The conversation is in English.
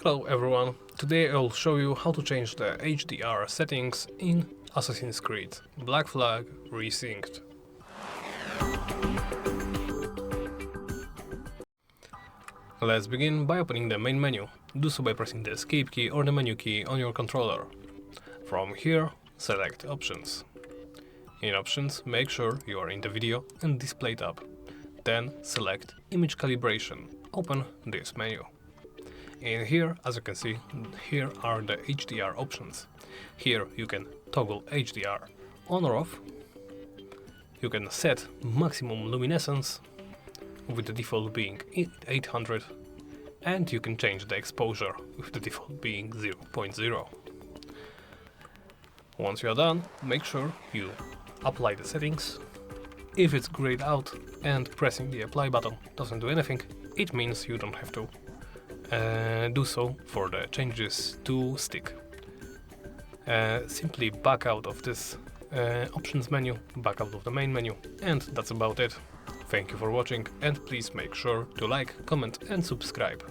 Hello everyone, today I'll show you how to change the HDR settings in Assassin's Creed Black Flag Resynced. Let's begin by opening the main menu. Do so by pressing the escape key or the menu key on your controller. From here, select Options. In Options, make sure you are in the Video and Display tab. Then select Image Calibration. Open this menu. In here, as you can see, here are the HDR options. Here you can toggle HDR on or off. You can set maximum luminescence, with the default being 800, and you can change the exposure with the default being 0.0. Once you are done, make sure you apply the settings. If it's grayed out and pressing the apply button doesn't do anything, it means you don't have to do so for the changes to stick. Simply back out of this options menu, back out of the main menu, and that's about it. Thank you for watching, and please make sure to like, comment and subscribe.